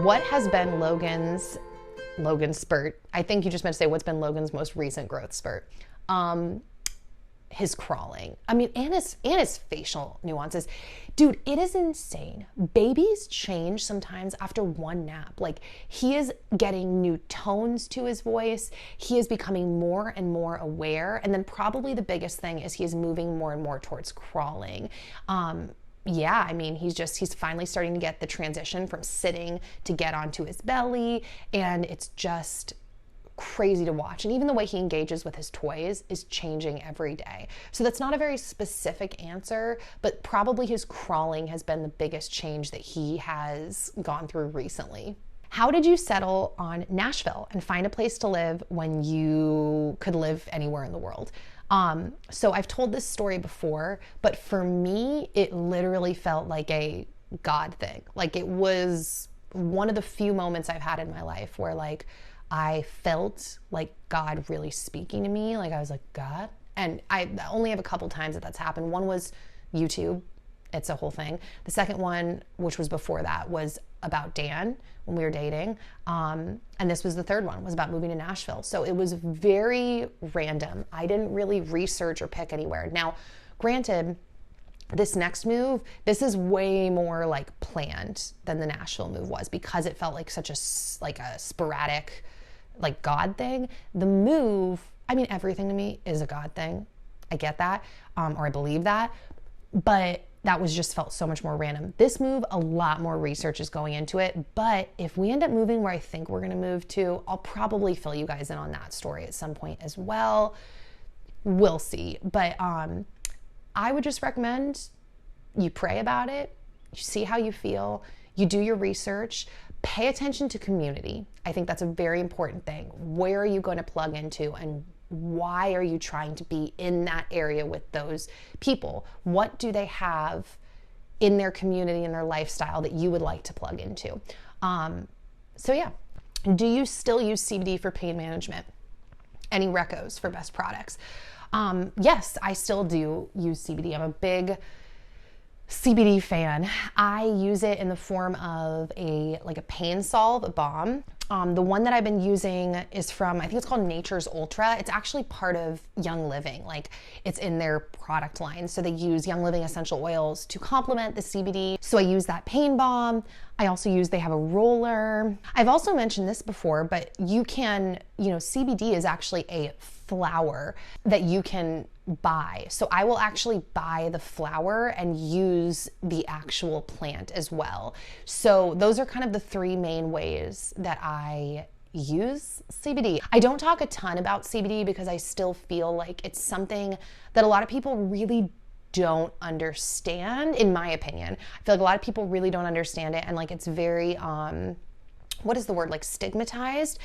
What has been Logan's spurt? I think you just meant to say what's been Logan's most recent growth spurt. His crawling. I mean, and his facial nuances. Dude, it is insane. Babies change sometimes after one nap. Like, he is getting new tones to his voice. He is becoming more and more aware. And then probably the biggest thing is he is moving more and more towards crawling. Yeah, I mean, he's finally starting to get the transition from sitting to get onto his belly, and it's just crazy to watch. And even the way he engages with his toys is changing every day. So that's not a very specific answer, but probably his crawling has been the biggest change that he has gone through recently. How did you settle on Nashville and find a place to live when you could live anywhere in the world? So I've told this story before, but for me, it literally felt like a God thing. Like, it was one of the few moments I've had in my life where, like, I felt like God really speaking to me. Like, I was like, God? And I only have a couple times that's happened. One was YouTube. It's a whole thing. The second one, which was before that, was about Dan when we were dating. And this was the third one, was about moving to Nashville. So it was very random. I didn't really research or pick anywhere. Now, granted, this next move, this is way more like planned than the Nashville move was, because it felt like such a sporadic, like, God thing. The move, I mean, everything to me is a God thing. I get that, or I believe that, but that was just felt so much more random. This move, a lot more research is going into it, but if we end up moving where I think we're gonna move to, I'll probably fill you guys in on that story at some point as well. We'll see. But I would just recommend you pray about it, you see how you feel, you do your research, pay attention to community. I think that's a very important thing. Where are you going to plug into, and why are you trying to be in that area with those people? What do they have in their community and their lifestyle that you would like to plug into? So yeah, do you still use CBD for pain management? Any recos for best products? Yes, I still do use CBD. I'm a big CBD fan. I use it in the form of a pain salve balm. The one that I've been using is from, I think it's called Nature's Ultra. It's actually part of Young Living. Like, it's in their product line. So they use Young Living essential oils to complement the CBD. So I use that pain balm. I also they have a roller. I've also mentioned this before, but you can, CBD is actually a flower that you can buy. So I will actually buy the flower and use the actual plant as well. So those are kind of the three main ways that I use CBD. I don't talk a ton about CBD because I still feel like it's something that a lot of people really don't understand, in my opinion. I feel like a lot of people really don't understand it, and like, it's very what is the word, like, stigmatized.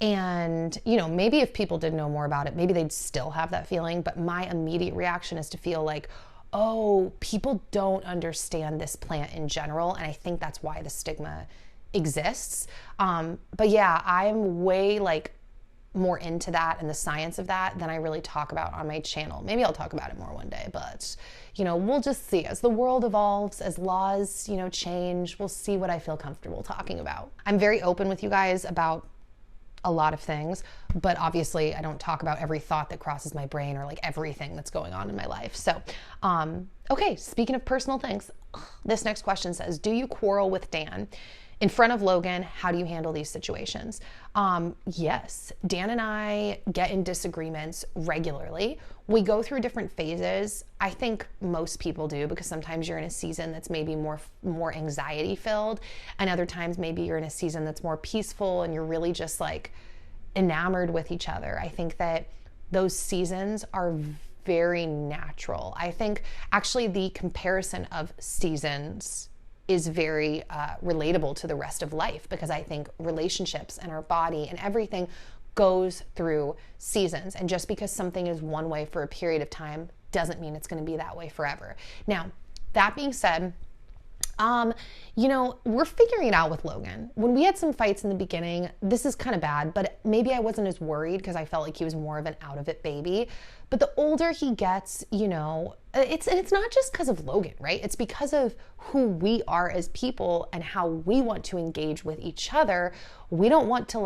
And, maybe if people did know more about it, maybe they'd still have that feeling. But my immediate reaction is to feel like, oh, people don't understand this plant in general. And I think that's why the stigma exists. But yeah, I'm way more into that and the science of that than I really talk about on my channel. Maybe I'll talk about it more one day, but we'll just see. As the world evolves, as laws, change, we'll see what I feel comfortable talking about. I'm very open with you guys about a lot of things, but obviously I don't talk about every thought that crosses my brain or like everything that's going on in my life. So, okay, speaking of personal things, this next question says, do you quarrel with Dan? In front of Logan, how do you handle these situations? Yes, Dan and I get in disagreements regularly. We go through different phases. I think most people do, because sometimes you're in a season that's maybe more anxiety filled, and other times maybe you're in a season that's more peaceful and you're really just like enamored with each other. I think that those seasons are very natural. I think actually the comparison of seasons is very relatable to the rest of life, because I think relationships and our body and everything goes through seasons. And just because something is one way for a period of time doesn't mean it's going to be that way forever. Now, that being said, We're figuring it out with Logan. When we had some fights in the beginning, this is kind of bad, but maybe I wasn't as worried because I felt like he was more of an out of it baby. But the older he gets, it's not just because of Logan, right? It's because of who we are as people and how we want to engage with each other. We don't want to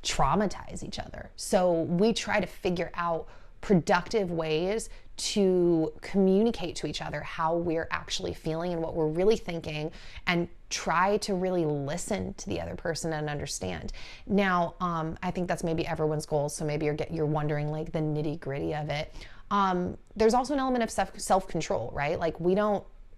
traumatize each other. So we try to figure out productive ways to communicate to each other how we're actually feeling and what we're really thinking, and try to really listen to the other person and understand. Now, I think that's maybe everyone's goal. So maybe you're wondering the nitty gritty of it. There's also an element of self-control, right? We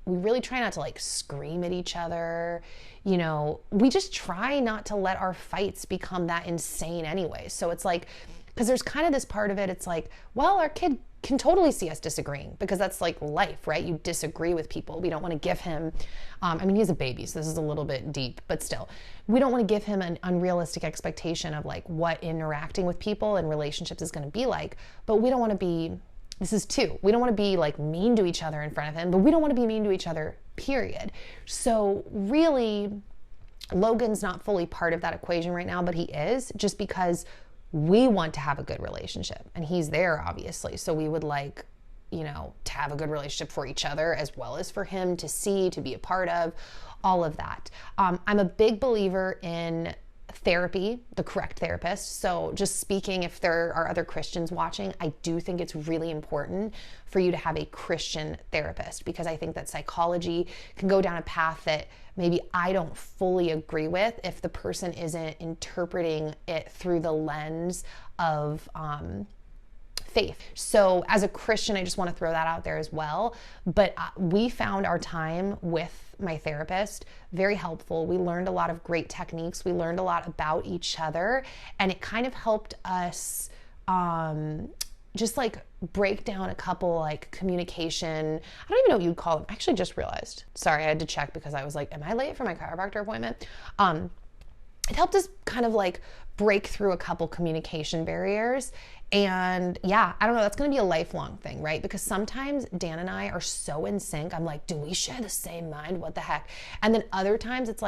really try not to scream at each other. We just try not to let our fights become that insane anyway. So it's because there's kind of this part of it, it's our kid can totally see us disagreeing, because that's life, right? You disagree with people. We don't want to give him, he's a baby, so this is a little bit deep, but still, we don't want to give him an unrealistic expectation of what interacting with people and relationships is going to be like. But we don't want to be, this is two, we don't want to be mean to each other in front of him, but we don't want to be mean to each other, period. So really, Logan's not fully part of that equation right now, but he is, just because we want to have a good relationship, and he's there, obviously. So we would to have a good relationship for each other, as well as for him to see, to be a part of, all of that. I'm a big believer in therapy, the correct therapist. So just speaking, if there are other Christians watching, I do think it's really important for you to have a Christian therapist, because I think that psychology can go down a path that maybe I don't fully agree with if the person isn't interpreting it through the lens of faith. So as a Christian, I just want to throw that out there as well. But we found our time with my therapist very helpful. We learned a lot of great techniques. We learned a lot about each other, and it kind of helped us just break down a couple communication. I don't even know what you'd call them. I actually just realized. Sorry, I had to check because I was am I late for my chiropractor appointment? It helped us kind of break through a couple communication barriers. And yeah, I don't know, that's going to be a lifelong thing, right? Because sometimes Dan and I are so in sync. I'm do we share the same mind? What the heck? And then other times it's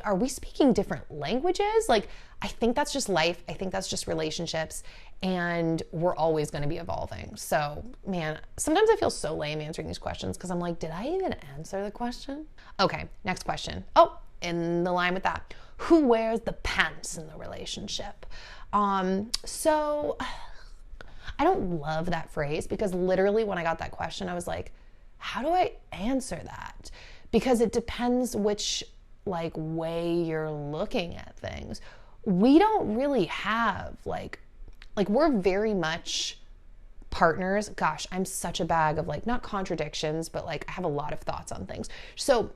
are we speaking different languages? I think that's just life. I think that's just relationships, and we're always going to be evolving. So man, sometimes I feel so lame answering these questions because I'm did I even answer the question? Okay, next question. Oh, in the line with that, who wears the pants in the relationship? So I don't love that phrase, because literally when I got that question, I was how do I answer that? Because it depends which way you're looking at things. We don't really have we're very much partners. Gosh, I'm such a bag of not contradictions, but I have a lot of thoughts on things. So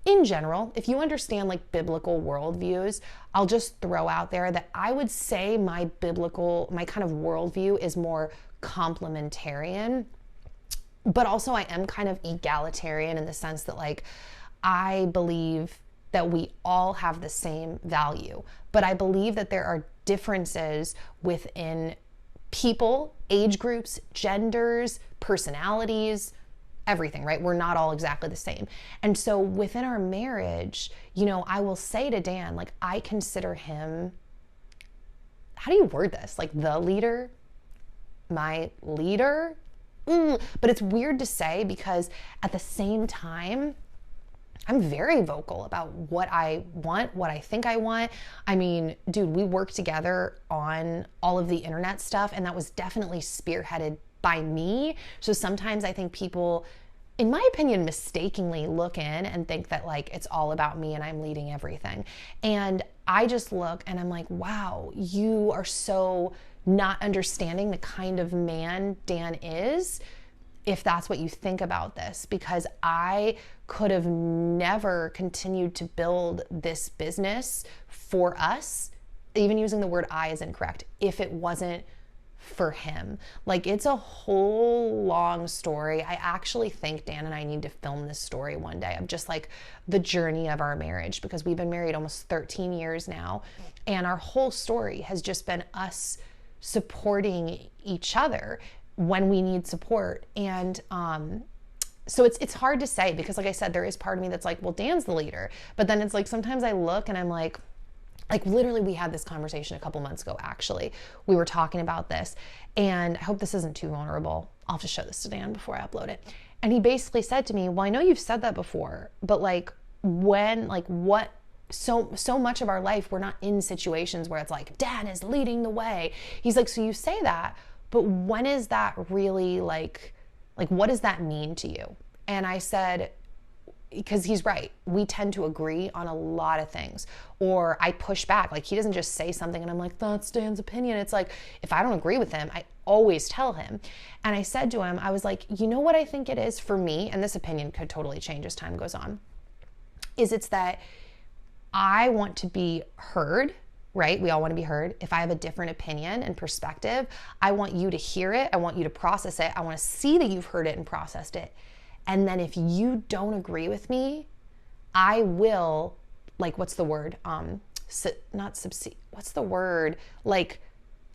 in general, if you understand biblical worldviews, I'll just throw out there that I would say my kind of worldview is more complementarian, but also I am kind of egalitarian in the sense that I believe that we all have the same value, but I believe that there are differences within people, age groups, genders, personalities, everything, right? We're not all exactly the same. And so within our marriage, I will say to Dan, I consider him, how do you word this? The leader, my leader? But it's weird to say, because at the same time, I'm very vocal about what I want, what I think I want. Dude, we worked together on all of the internet stuff, and that was definitely spearheaded by me. So sometimes I think people, in my opinion, mistakenly look in and think that it's all about me and I'm leading everything. And I just look and I'm wow, you are so not understanding the kind of man Dan is, if that's what you think about this, because I could have never continued to build this business for us, even using the word I is incorrect, if it wasn't for him. It's a whole long story. I actually think Dan and I need to film this story one day of just the journey of our marriage, because we've been married almost 13 years now, and our whole story has just been us supporting each other when we need support. And So it's hard to say because like I said, there is part of me that's like, well, Dan's the leader. But then it's like, sometimes I look and I'm like literally we had this conversation a couple months ago, actually. We were talking about this and I hope this isn't too vulnerable. I'll have to show this to Dan before I upload it. And he basically said to me, well, I know you've said that before, but like when, like what, so much of our life, we're not in situations where it's like, Dan is leading the way. He's like, so you say that, but when is that really like what does that mean to you? And I said, because he's right. We tend to agree on a lot of things, or I push back. Like he doesn't just say something and I'm like, that's Dan's opinion. It's like, if I don't agree with him, I always tell him. And I said to him, I was like, you know what I think it is for me, and this opinion could totally change as time goes on, is it's that I want to be heard, right? We all want to be heard. If I have a different opinion and perspective, I want you to hear it. I want you to process it. I want to see that you've heard it and processed it. And then if you don't agree with me, I will, like, what's the word? What's the word? Like,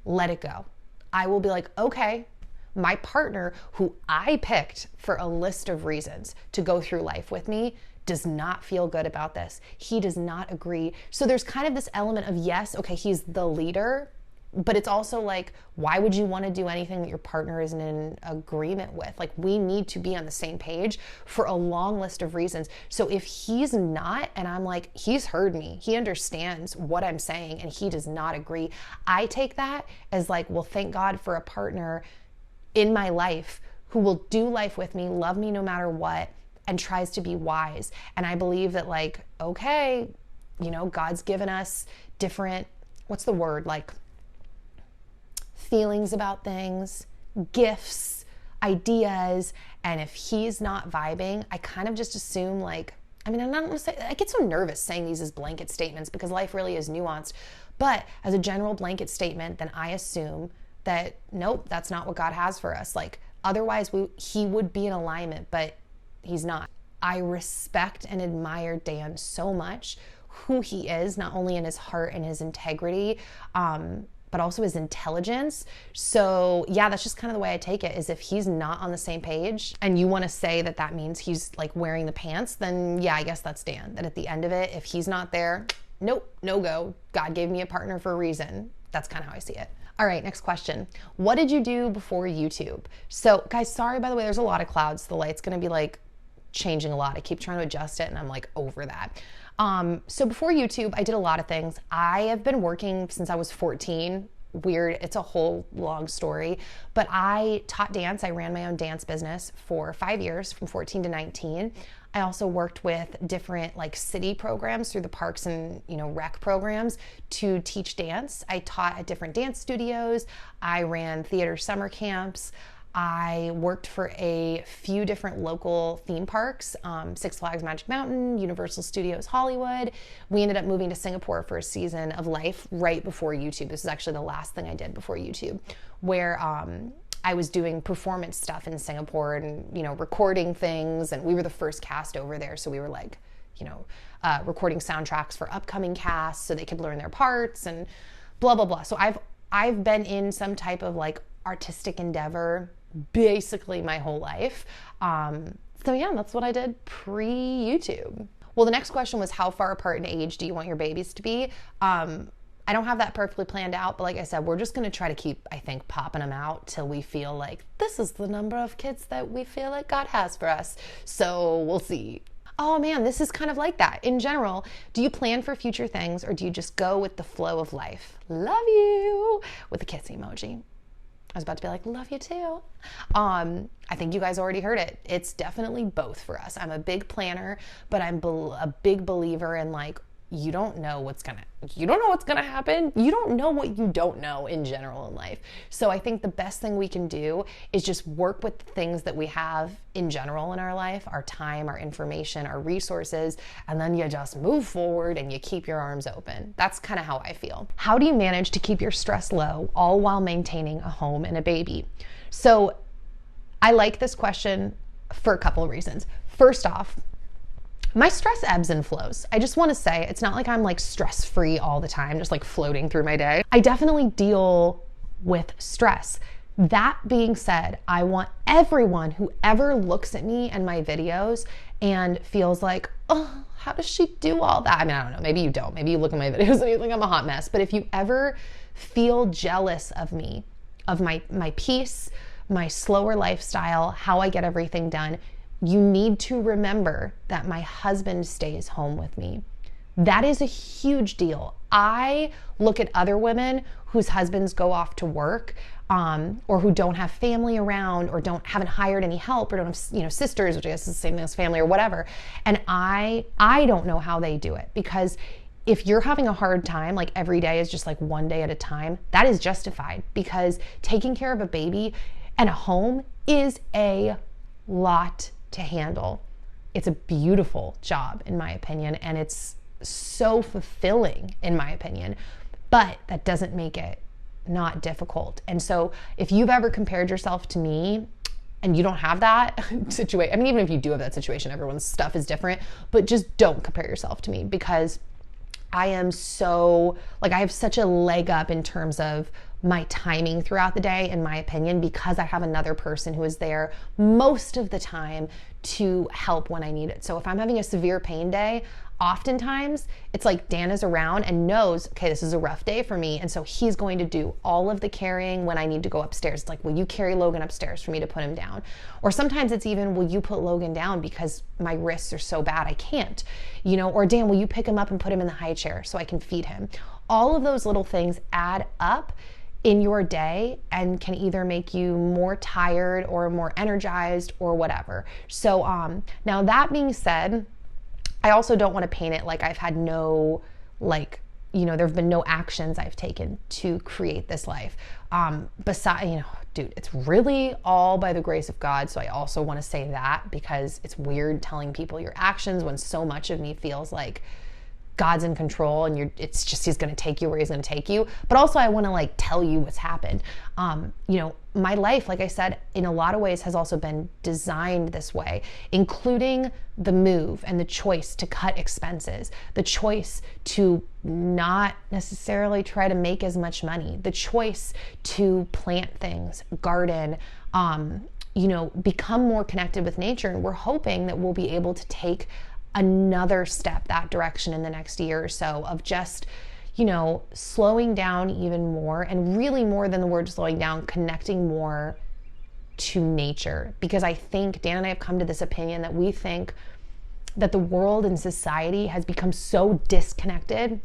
let it go. I will be like, okay, my partner who I picked for a list of reasons to go through life with me does not feel good about this. He does not agree. So there's kind of this element of, yes, okay, he's the leader, but it's also like, why would you want to do anything that your partner isn't in agreement with? Like, we need to be on the same page for a long list of reasons. So if he's not, and I'm like, he's heard me, he understands what I'm saying, and he does not agree, I take that as like, well, thank God for a partner in my life who will do life with me, love me no matter what, and tries to be wise. And I believe that, like, okay, you know, God's given us different, what's the word? Like, feelings about things, gifts, ideas. And if he's not vibing, I kind of just assume, like, I mean, I'm not gonna say, I get so nervous saying these as blanket statements because life really is nuanced. But as a general blanket statement, then I assume that, nope, that's not what God has for us. Like, otherwise he would be in alignment, but he's not. I respect and admire Dan so much, who he is, not only in his heart and his integrity, but also his intelligence. So yeah, that's just kind of the way I take it, is if he's not on the same page and you want to say that that means he's like wearing the pants, then yeah, I guess that's Dan. That at the end of it, if he's not there, nope, no go. God gave me a partner for a reason. That's kind of how I see it. All right, next question. What did you do before YouTube? So guys, sorry, by the way, there's a lot of clouds. The light's going to be like changing a lot. I keep trying to adjust it and I'm like over that. So before YouTube, I did a lot of things. I have been working since I was 14. Weird. It's a whole long story, but I taught dance. I ran my own dance business for 5 years, from 14 to 19. I also worked with different like city programs through the parks and, you know, rec programs to teach dance. I taught at different dance studios. I ran theater summer camps. I worked for a few different local theme parks, Six Flags Magic Mountain, Universal Studios Hollywood. We ended up moving to Singapore for a season of life right before YouTube. This is actually the last thing I did before YouTube, where I was doing performance stuff in Singapore and, you know, recording things. And we were the first cast over there. So we were like, you know, recording soundtracks for upcoming casts so they could learn their parts and blah, blah, blah. So I've been in some type of like artistic endeavor basically my whole life. So yeah, that's what I did pre-YouTube. Well, the next question was, how far apart in age do you want your babies to be? I don't have that perfectly planned out, but like I said, we're just going to try to keep, I think, popping them out till we feel like this is the number of kids that we feel like God has for us. So we'll see. Oh man, this is kind of like that. In general, do you plan for future things or do you just go with the flow of life? Love you with a kiss emoji. I was about to be like, love you too. I think you guys already heard it. It's definitely both for us. I'm a big planner, but I'm a big believer in like, you don't know what's gonna happen. You don't know what you don't know in general in life. So I think the best thing we can do is just work with the things that we have in general in our life, our time, our information, our resources, and then you just move forward and you keep your arms open. That's kind of how I feel. How do you manage to keep your stress low, all while maintaining a home and a baby? So I like this question for a couple of reasons. First off, my stress ebbs and flows. I just want to say, it's not like I'm like stress-free all the time, just like floating through my day. I definitely deal with stress. That being said, I want everyone who ever looks at me and my videos and feels like, oh, how does she do all that? I mean, I don't know, maybe you don't. Maybe you look at my videos and you think I'm a hot mess. But if you ever feel jealous of me, of my peace, my slower lifestyle, how I get everything done, you need to remember that my husband stays home with me. That is a huge deal. I look at other women whose husbands go off to work, or who don't have family around, or haven't hired any help, or don't have, sisters, which I guess is the same thing as family or whatever. And I don't know how they do it, because if you're having a hard time, like every day is just like one day at a time, that is justified, because taking care of a baby and a home is a lot to handle. It's a beautiful job, in my opinion, and it's so fulfilling, in my opinion, but that doesn't make it not difficult. And so if you've ever compared yourself to me and you don't have that situation, I mean, even if you do have that situation, everyone's stuff is different, but just don't compare yourself to me, because I am so, I have such a leg up in terms of my timing throughout the day, in my opinion, because I have another person who is there most of the time to help when I need it. So if I'm having a severe pain day, oftentimes it's like Dan is around and knows, okay, this is a rough day for me. And so he's going to do all of the carrying when I need to go upstairs. It's like, will you carry Logan upstairs for me to put him down? Or sometimes it's even, will you put Logan down because my wrists are so bad I can't, or Dan, will you pick him up and put him in the high chair so I can feed him? All of those little things add up in your day and can either make you more tired or more energized or whatever. So now that being said, I also don't want to paint it like I've had no, there have been no actions I've taken to create this life. Dude, it's really all by the grace of God. So I also want to say that, because it's weird telling people your actions when so much of me feels like God's in control and it's just, he's going to take you where he's going to take you. But also I want to tell you what's happened. My life, like I said, in a lot of ways has also been designed this way, including the move and the choice to cut expenses, the choice to not necessarily try to make as much money, the choice to plant things, garden, become more connected with nature. And we're hoping that we'll be able to take another step that direction in the next year or so of just, slowing down even more, and really more than the word slowing down, connecting more to nature. Because I think Dan and I have come to this opinion that we think that the world and society has become so disconnected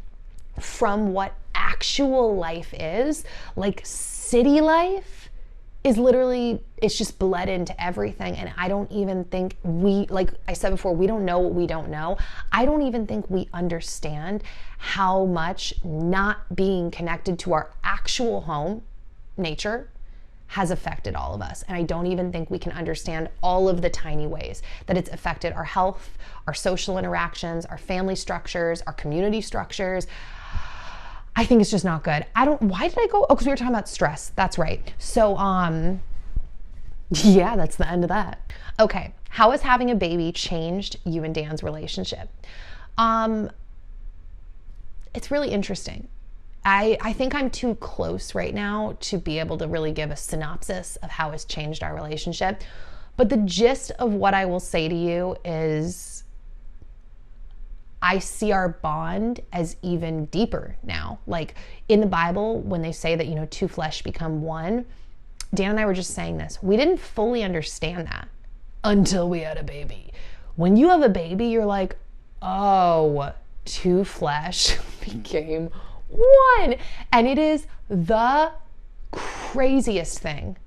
from what actual life is. Like city life is literally, it's just bled into everything. And I don't even think like I said before, we don't know what we don't know. I don't even think we understand how much not being connected to our actual home, nature, has affected all of us. And I don't even think we can understand all of the tiny ways that it's affected our health, our social interactions, our family structures, our community structures. I think it's just not good. Why did I go? Oh, because we were talking about stress. That's right. So, yeah, that's the end of that. Okay. How has having a baby changed you and Dan's relationship? It's really interesting. I think I'm too close right now to be able to really give a synopsis of how it's changed our relationship. But the gist of what I will say to you is I see our bond as even deeper now. Like in the Bible, when they say that, two flesh become one, Dan and I were just saying this. We didn't fully understand that until we had a baby. When you have a baby, you're like, oh, two flesh became one. And it is the craziest thing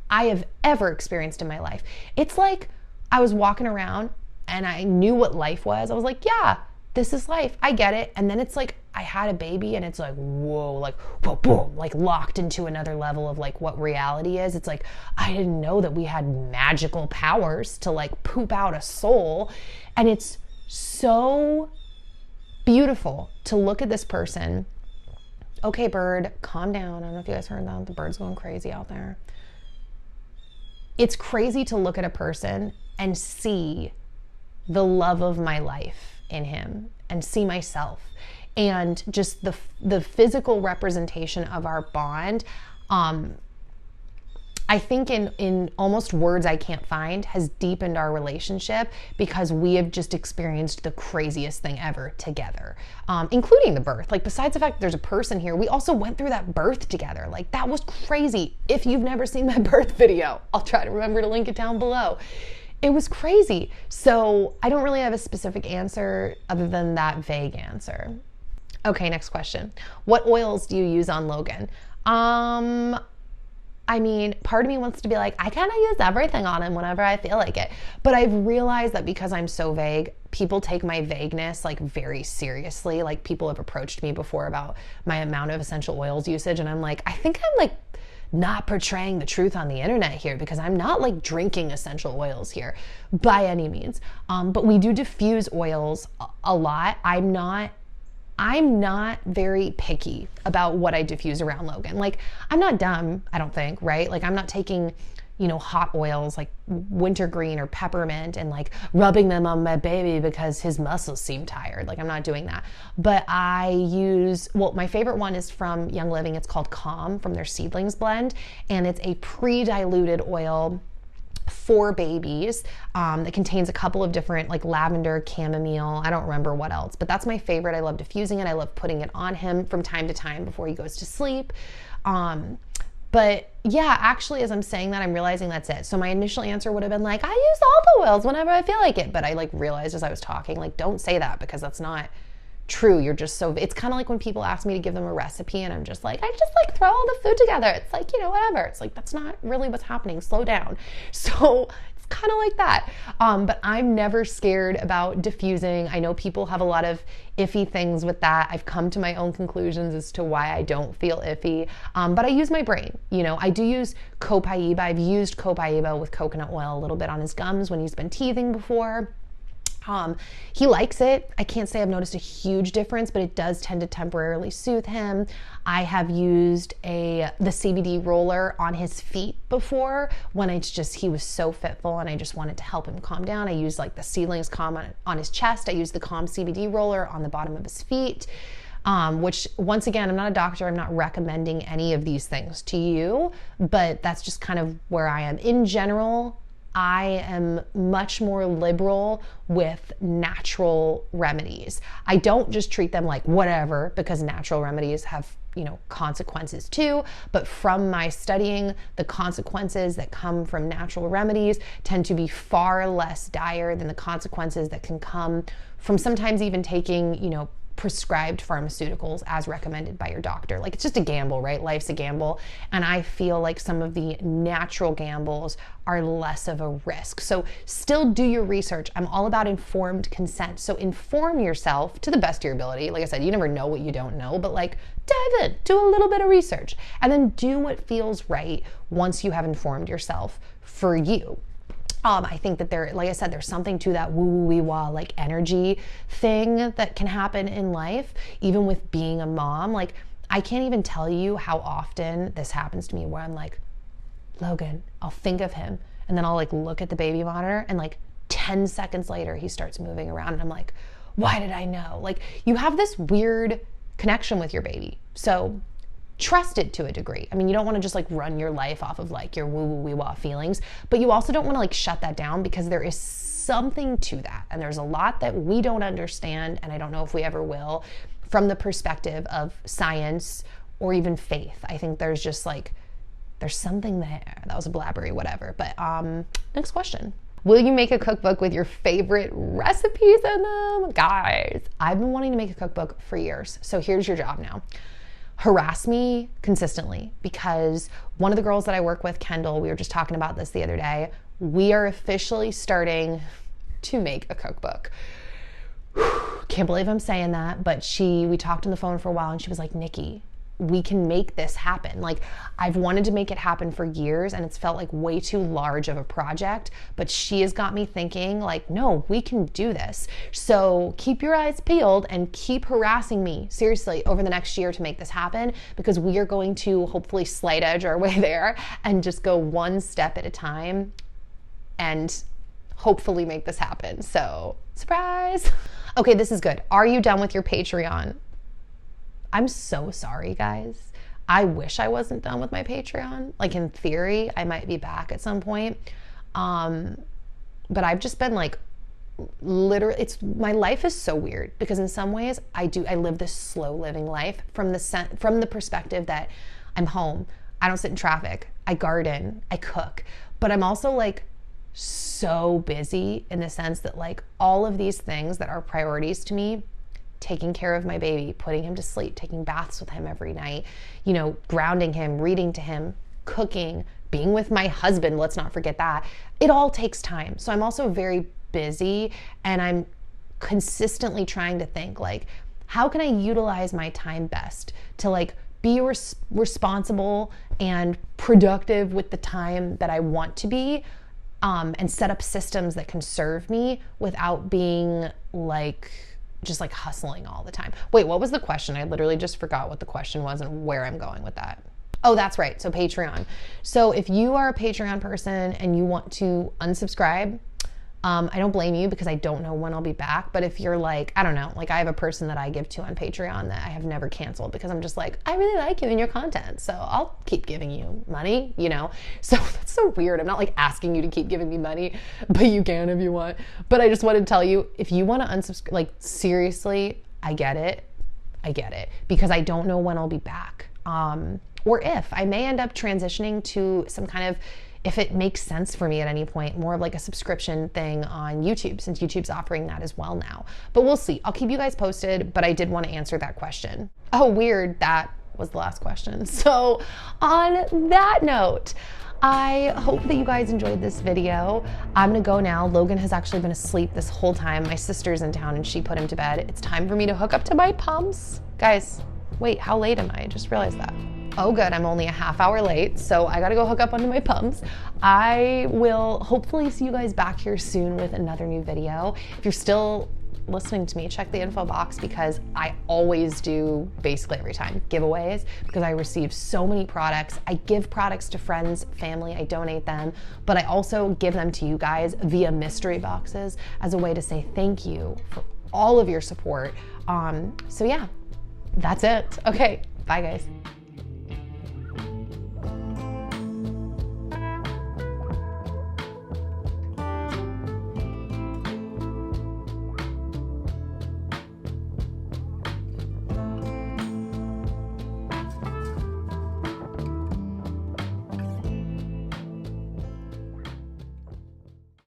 I have ever experienced in my life. It's like I was walking around and I knew what life was. I was like, yeah, this is life. I get it. And then it's like I had a baby and it's like, whoa, like boom, boom, like locked into another level of like what reality is. It's like I didn't know that we had magical powers to like poop out a soul. And it's so beautiful to look at this person. Okay, bird, calm down. I don't know if you guys heard that. The bird's going crazy out there. It's crazy to look at a person and see the love of my life in him and see myself and just the physical representation of our bond. I think in almost words I can't find, has deepened our relationship because we have just experienced the craziest thing ever together, including the birth. Like, besides the fact there's a person here, we also went through that birth together. Like, that was crazy. If you've never seen my birth video, I'll try to remember to link it down below. It was crazy. So I don't really have a specific answer other than that vague answer. Okay, next question. What oils do you use on Logan? I mean, part of me wants to be like, I kind of use everything on him whenever I feel like it. But I've realized that because I'm so vague, people take my vagueness like very seriously. Like, people have approached me before about my amount of essential oils usage. And I'm like, I think I'm like not portraying the truth on the internet here, because I'm not like drinking essential oils here by any means. But we do diffuse oils a lot. I'm not very picky about what I diffuse around Logan. Like, I'm not dumb, I don't think, right? Like, I'm not taking, hot oils like wintergreen or peppermint and like rubbing them on my baby because his muscles seem tired. Like, I'm not doing that. But I use, my favorite one is from Young Living. It's called Calm, from their Seedlings blend. And it's a pre-diluted oil for babies that contains a couple of different, like lavender, chamomile, I don't remember what else, but that's my favorite. I love diffusing it. I love putting it on him from time to time before he goes to sleep. But yeah, actually, as I'm saying that, I'm realizing that's it. So my initial answer would have been like, I use all the oils whenever I feel like it. But I like realized as I was talking, like, don't say that, because that's not true. You're just so, it's kind of like when people ask me to give them a recipe and I'm just like, I just like throw all the food together. It's like, whatever. It's like, that's not really what's happening. Slow down. So it's kind of like that. But I'm never scared about diffusing. I know people have a lot of iffy things with that. I've come to my own conclusions as to why I don't feel iffy. But I use my brain. I do use Copaiba. I've used Copaiba with coconut oil a little bit on his gums when he's been teething before. He likes it. I can't say I've noticed a huge difference, but it does tend to temporarily soothe him. I have used the CBD roller on his feet before when he was so fitful and I just wanted to help him calm down. I used like the Seedlings Calm on his chest. I used the Calm CBD roller on the bottom of his feet. Which, once again, I'm not a doctor. I'm not recommending any of these things to you, but that's just kind of where I am. In general, I am much more liberal with natural remedies. I don't just treat them like whatever, because natural remedies have, consequences too. But from my studying, the consequences that come from natural remedies tend to be far less dire than the consequences that can come from sometimes even taking, prescribed pharmaceuticals as recommended by your doctor. Like, it's just a gamble, right? Life's a gamble. And I feel like some of the natural gambles are less of a risk. So still do your research. I'm all about informed consent. So inform yourself to the best of your ability. Like I said, you never know what you don't know, but like, dive in, do a little bit of research, and then do what feels right once you have informed yourself for you. I think that like I said, there's something to that woo-wee-wah like energy thing that can happen in life, even with being a mom. Like, I can't even tell you how often this happens to me where I'm like, Logan, I'll think of him, and then I'll like look at the baby monitor, and like 10 seconds later he starts moving around, and I'm like, why did I know? Like, you have this weird connection with your baby. So trust it to a degree. I mean, you don't want to just like run your life off of like your woo-woo-wee-wah feelings, but you also don't want to like shut that down, because there is something to that. And there's a lot that we don't understand, and I don't know if we ever will, from the perspective of science or even faith. I think there's just like, there's something there. That was a blabbery, whatever. But next question. Will you make a cookbook with your favorite recipes in them? Guys, I've been wanting to make a cookbook for years. So here's your job now. Harass me consistently, because one of the girls that I work with, Kendall, we were just talking about this the other day. We are officially starting to make a cookbook. Can't believe I'm saying that, but we talked on the phone for a while, and she was like, Nikki, we can make this happen. Like, I've wanted to make it happen for years, and it's felt like way too large of a project, but she has got me thinking like, no, we can do this. So keep your eyes peeled and keep harassing me seriously over the next year to make this happen, because we are going to hopefully slight edge our way there and just go one step at a time and hopefully make this happen. So, surprise. Okay, this is good. Are you done with your Patreon? I'm so sorry, guys. I wish I wasn't done with my Patreon. Like in theory, I might be back at some point. But I've just been like, literally, my life is so weird because in some ways I live this slow living life from the perspective that I'm home. I don't sit in traffic. I garden, I cook, but I'm also like so busy in the sense that like all of these things that are priorities to me, taking care of my baby, putting him to sleep, taking baths with him every night, you know, grounding him, reading to him, cooking, being with my husband, let's not forget that. It all takes time. So I'm also very busy and I'm consistently trying to think like, how can I utilize my time best to like be responsible and productive with the time that I want to be, and set up systems that can serve me without being like, just like hustling all the time. Wait, what was the question? I literally just forgot what the question was and where I'm going with that. Oh, that's right. So Patreon. So if you are a Patreon person and you want to unsubscribe, I don't blame you because I don't know when I'll be back. But if you're like, I don't know, like I have a person that I give to on Patreon that I have never canceled because I'm just like, I really like you and your content. So I'll keep giving you money, you know? So that's so weird. I'm not like asking you to keep giving me money, but you can if you want. But I just wanted to tell you, if you want to unsubscribe, like seriously, I get it. Because I don't know when I'll be back. Or if I may end up transitioning to some kind of, if it makes sense for me at any point, more of like a subscription thing on YouTube, since YouTube's offering that as well now. But we'll see. I'll keep you guys posted, but I did want to answer that question. Oh, weird. That was the last question. So on that note, I hope that you guys enjoyed this video. I'm gonna go now. Logan has actually been asleep this whole time. My sister's in town and she put him to bed. It's time for me to hook up to my pumps. Guys, wait, how late am I? I just realized that. Oh good, I'm only a half hour late, so I gotta go hook up onto my pumps. I will hopefully see you guys back here soon with another new video. If you're still listening to me, check the info box because I always do, basically every time, giveaways because I receive so many products. I give products to friends, family, I donate them, but I also give them to you guys via mystery boxes as a way to say thank you for all of your support. So yeah, that's it. Okay, bye guys.